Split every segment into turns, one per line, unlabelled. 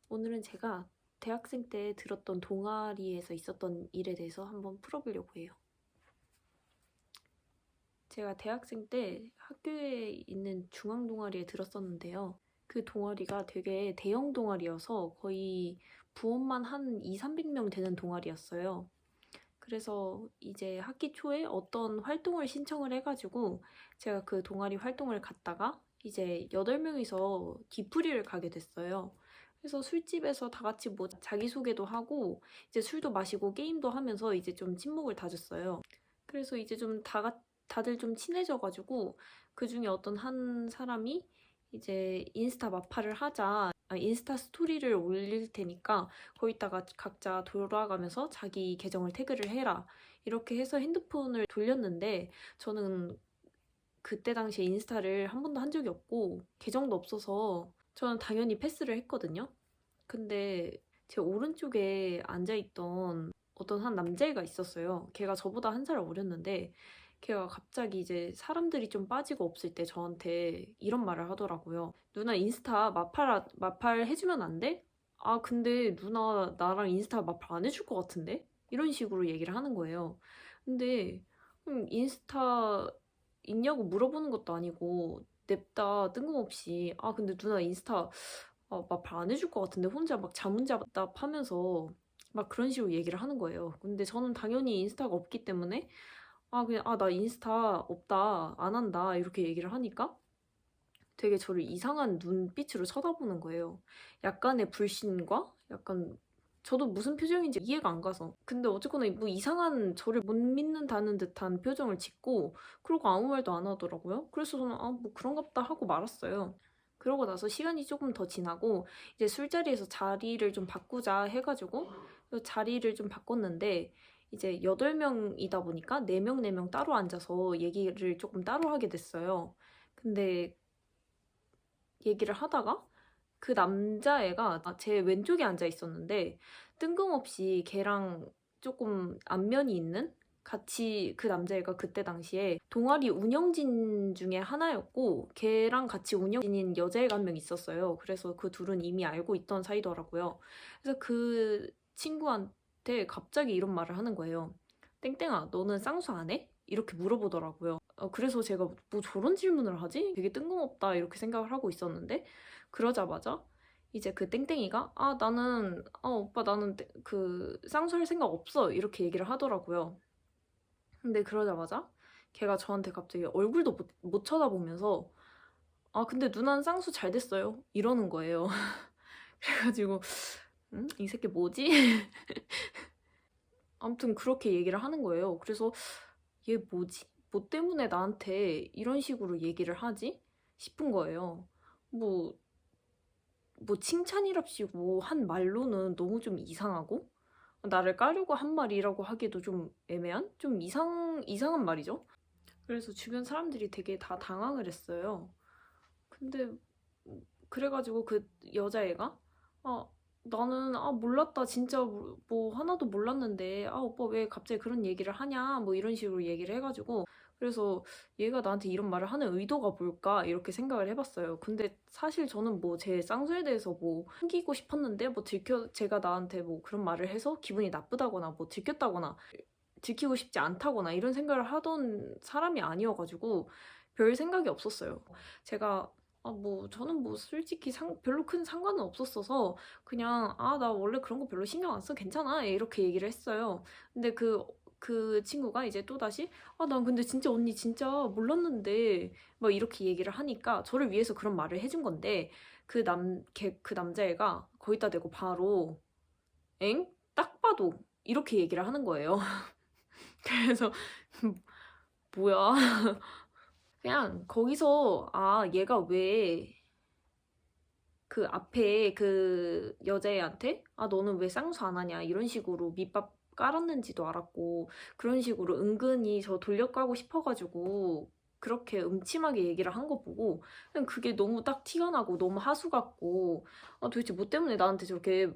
오늘은 제가 대학생 때 들었던 동아리에서 있었던 일에 대해서 한번 풀어보려고 해요. 제가 대학생 때 학교에 있는 중앙 동아리에 들었었는데요. 그 동아리가 되게 대형 동아리여서 거의 부원만 한 200~300명 되는 동아리였어요. 그래서 이제 학기 초에 어떤 활동을 신청을 해가지고 제가 그 동아리 활동을 갔다가 이제 8명이서 뒤풀이를 가게 됐어요. 그래서 술집에서 다 같이 뭐 자기소개도 하고 이제 술도 마시고 게임도 하면서 이제 좀 친목을 다졌어요. 그래서 이제 좀 다들 좀 친해져가지고 그 중에 어떤 한 사람이 이제 인스타 마팔을 하자. 인스타 스토리를 올릴 테니까 거기다가 각자 돌아가면서 자기 계정을 태그를 해라. 이렇게 해서 핸드폰을 돌렸는데 저는 그때 당시에 인스타를 한 번도 한 적이 없고 계정도 없어서 저는 당연히 패스를 했거든요. 근데 제 오른쪽에 앉아있던 어떤 한 남자애가 있었어요. 걔가 저보다 한 살 어렸는데 걔가 갑자기 이제 사람들이 좀 빠지고 없을 때 저한테 이런 말을 하더라고요. 누나 인스타 마팔 해주면 안 돼? 아 근데 누나 나랑 인스타 마팔 안 해줄 것 같은데? 이런 식으로 얘기를 하는 거예요. 근데 인스타 있냐고 물어보는 것도 아니고 냅다 뜬금없이 아 근데 누나 인스타 마팔 안 해줄 것 같은데 혼자 막 자문자답하면서 막 그런 식으로 얘기를 하는 거예요. 근데 저는 당연히 인스타가 없기 때문에 그냥 나 인스타 없다 안 한다 이렇게 얘기를 하니까 되게 저를 이상한 눈빛으로 쳐다보는 거예요. 약간의 불신과 약간 저도 무슨 표정인지 이해가 안 가서. 근데 어쨌거나 뭐 이상한 저를 못 믿는다는 듯한 표정을 짓고 그러고 아무 말도 안 하더라고요. 그래서 저는 뭐 그런가 보다 하고 말았어요. 그러고 나서 시간이 조금 더 지나고 이제 술자리에서 자리를 좀 바꾸자 해가지고 자리를 좀 바꿨는데 이제 8명이다 보니까 4명, 4명 따로 앉아서 얘기를 조금 따로 하게 됐어요. 근데 얘기를 하다가 그 남자애가 제 왼쪽에 앉아 있었는데 뜬금없이 걔랑 조금 안면이 있는 같이 그 남자애가 그때 당시에 동아리 운영진 중에 하나였고 걔랑 같이 운영진인 여자애가 한 명 있었어요. 그래서 그 둘은 이미 알고 있던 사이더라고요. 그래서 그 친구한테 갑자기 이런 말을 하는 거예요. 땡땡아, 너는 쌍수 안 해? 이렇게 물어보더라고요. 그래서 제가 뭐 저런 질문을 하지? 되게 뜬금없다 이렇게 생각을 하고 있었는데 그러자마자 이제 그 땡땡이가 나는 오빠 나는 그 쌍수할 생각 없어 이렇게 얘기를 하더라고요. 근데 그러자마자 걔가 저한테 갑자기 얼굴도 못 쳐다보면서 근데 누나는 쌍수 잘 됐어요 이러는 거예요. 그래가지고 이 새끼 뭐지? 아무튼 그렇게 얘기를 하는 거예요. 그래서 얘 뭐지? 뭐 때문에 나한테 이런 식으로 얘기를 하지? 싶은 거예요. 뭐 칭찬이랍시고 한 말로는 너무 좀 이상하고 나를 까려고 한 말이라고 하기도 좀 애매한? 좀 이상한 말이죠. 그래서 주변 사람들이 되게 다 당황을 했어요. 근데 그래가지고 그 여자애가 나는 몰랐다 진짜 뭐 하나도 몰랐는데 오빠 왜 갑자기 그런 얘기를 하냐 뭐 이런 식으로 얘기를 해가지고 그래서 얘가 나한테 이런 말을 하는 의도가 뭘까 이렇게 생각을 해봤어요. 근데 사실 저는 뭐 제 쌍수에 대해서 뭐 숨기고 싶었는데 뭐 제가 나한테 뭐 그런 말을 해서 기분이 나쁘다거나 뭐 들켰다거나 들키고 싶지 않다거나 이런 생각을 하던 사람이 아니어가지고 별 생각이 없었어요. 제가 저는 뭐 솔직히 별로 큰 상관은 없었어서 그냥 나 원래 그런 거 별로 신경 안 써 괜찮아 이렇게 얘기를 했어요. 근데 그 친구가 이제 또다시 난 근데 진짜 언니 진짜 몰랐는데 막 이렇게 얘기를 하니까 저를 위해서 그런 말을 해준 건데 그 남자애가 거기다 대고 바로 엥? 딱 봐도 이렇게 얘기를 하는 거예요. 그래서 뭐야 그냥 거기서 얘가 왜 그 앞에 그 여자애한테 너는 왜 쌍수 안 하냐 이런 식으로 밑밥 깔았는지도 알았고 그런 식으로 은근히 저 돌려가고 싶어가지고 그렇게 음침하게 얘기를 한 거 보고 그냥 그게 너무 딱 티가 나고 너무 하수 같고 도대체 뭐 때문에 나한테 저렇게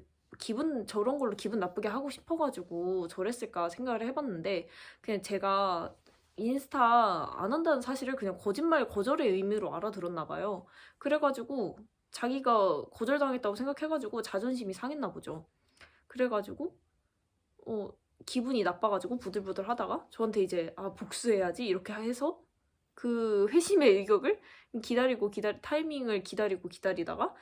저런 걸로 기분 나쁘게 하고 싶어가지고 저랬을까 생각을 해봤는데 그냥 제가 인스타 안 한다는 사실을 그냥 거짓말 거절의 의미로 알아들었나 봐요. 그래가지고 자기가 거절당했다고 생각해가지고 자존심이 상했나 보죠. 그래가지고 기분이 나빠가지고 부들부들 하다가 저한테 이제 복수해야지 이렇게 해서 그 회심의 일격을 타이밍을 기다리다가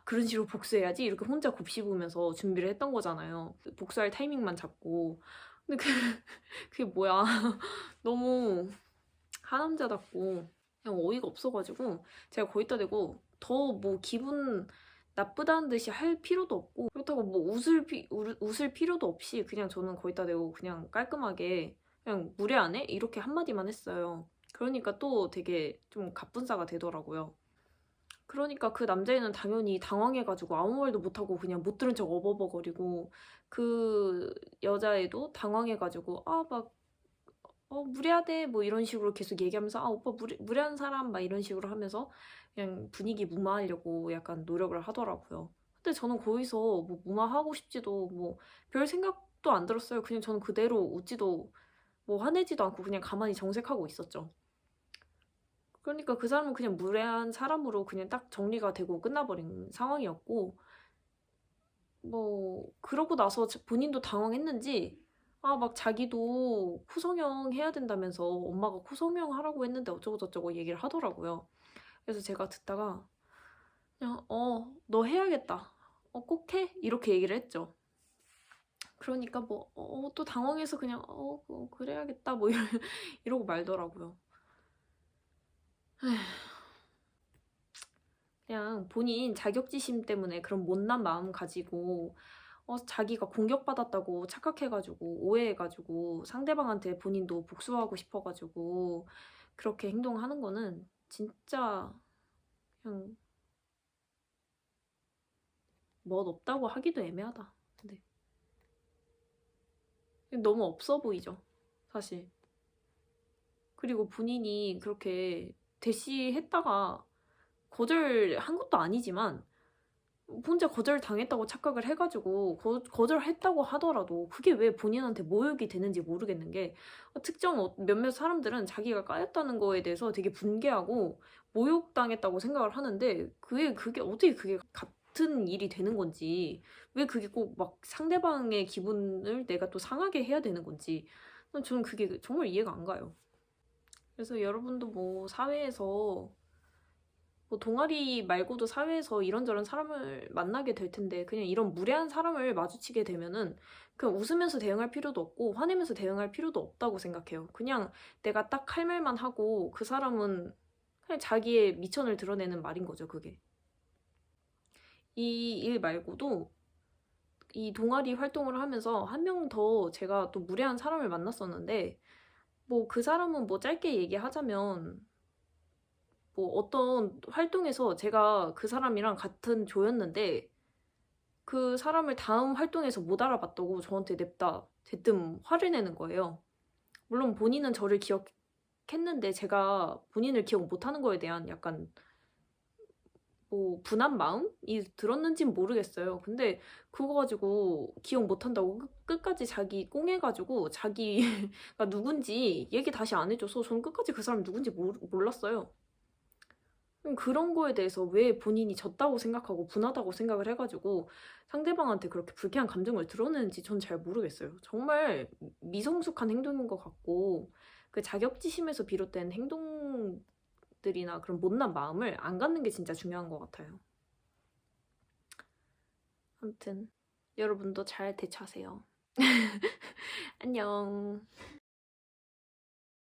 그런 식으로 복수해야지 이렇게 혼자 곱씹으면서 준비를 했던 거잖아요. 복수할 타이밍만 잡고. 근데 그게 뭐야. 너무 하남자답고 그냥 어이가 없어가지고 제가 거기다 대고 더 뭐 기분 나쁘다는 듯이 할 필요도 없고 그렇다고 뭐 웃을 필요도 없이 그냥 저는 거기다 대고 그냥 깔끔하게 그냥 무례 안 해? 이렇게 한마디만 했어요. 그러니까 또 되게 좀 갑분싸가 되더라고요. 그러니까 그 남자애는 당연히 당황해가지고 아무 말도 못하고 그냥 못 들은 척 어버버거리고 그 여자애도 당황해가지고 무례하대 뭐 이런 식으로 계속 얘기하면서 오빠 무례한 사람 막 이런 식으로 하면서 그냥 분위기 무마하려고 약간 노력을 하더라고요. 근데 저는 거기서 뭐 무마하고 싶지도 뭐 별 생각도 안 들었어요. 그냥 저는 그대로 웃지도 뭐 화내지도 않고 그냥 가만히 정색하고 있었죠. 그러니까 그 사람은 그냥 무례한 사람으로 그냥 딱 정리가 되고 끝나버린 상황이었고 뭐 그러고 나서 본인도 당황했는지 막 자기도 코성형 해야 된다면서 엄마가 코성형 하라고 했는데 어쩌고저쩌고 얘기를 하더라고요. 그래서 제가 듣다가 그냥 너 해야겠다. 꼭 해? 이렇게 얘기를 했죠. 그러니까 뭐 또 당황해서 그냥 그래야겠다 뭐 이러고 말더라고요. 그냥 본인 자격지심 때문에 그런 못난 마음 가지고 자기가 공격받았다고 착각해가지고 오해해가지고 상대방한테 본인도 복수하고 싶어가지고 그렇게 행동하는 거는 진짜 그냥 멋 없다고 하기도 애매하다. 근데 너무 없어 보이죠, 사실. 그리고 본인이 그렇게 대시했다가 거절한 것도 아니지만 혼자 거절당했다고 착각을 해가지고 거절했다고 하더라도 그게 왜 본인한테 모욕이 되는지 모르겠는 게 특정 몇몇 사람들은 자기가 까였다는 거에 대해서 되게 분개하고 모욕당했다고 생각을 하는데 그게 어떻게 그게 같은 일이 되는 건지 왜 그게 꼭 막 상대방의 기분을 내가 또 상하게 해야 되는 건지 저는 그게 정말 이해가 안 가요. 그래서 여러분도 뭐 사회에서 뭐 동아리 말고도 사회에서 이런저런 사람을 만나게 될 텐데 그냥 이런 무례한 사람을 마주치게 되면은 그냥 웃으면서 대응할 필요도 없고 화내면서 대응할 필요도 없다고 생각해요. 그냥 내가 딱 할 말만 하고 그 사람은 그냥 자기의 미천을 드러내는 말인 거죠, 그게. 이 일 말고도 이 동아리 활동을 하면서 한 명 더 제가 또 무례한 사람을 만났었는데 뭐 그 사람은 뭐 짧게 얘기하자면 뭐 어떤 활동에서 제가 그 사람이랑 같은 조였는데 그 사람을 다음 활동에서 못 알아봤다고 저한테 냅다 대뜸 화를 내는 거예요. 물론 본인은 저를 기억했는데 제가 본인을 기억 못하는 거에 대한 약간 뭐 분한 마음이 들었는진 모르겠어요. 근데 그거 가지고 기억 못한다고 끝까지 자기 꽁해가지고 자기가 누군지 얘기 다시 안 해줘서 저는 끝까지 그 사람 누군지 몰랐어요. 그런 거에 대해서 왜 본인이 졌다고 생각하고 분하다고 생각을 해가지고 상대방한테 그렇게 불쾌한 감정을 드러내는지 전 잘 모르겠어요. 정말 미성숙한 행동인 것 같고 그 자격지심에서 비롯된 행동들이나 그런 못난 마음을 안 갖는 게 진짜 중요한 것 같아요. 아무튼 여러분도 잘 대처하세요. 안녕.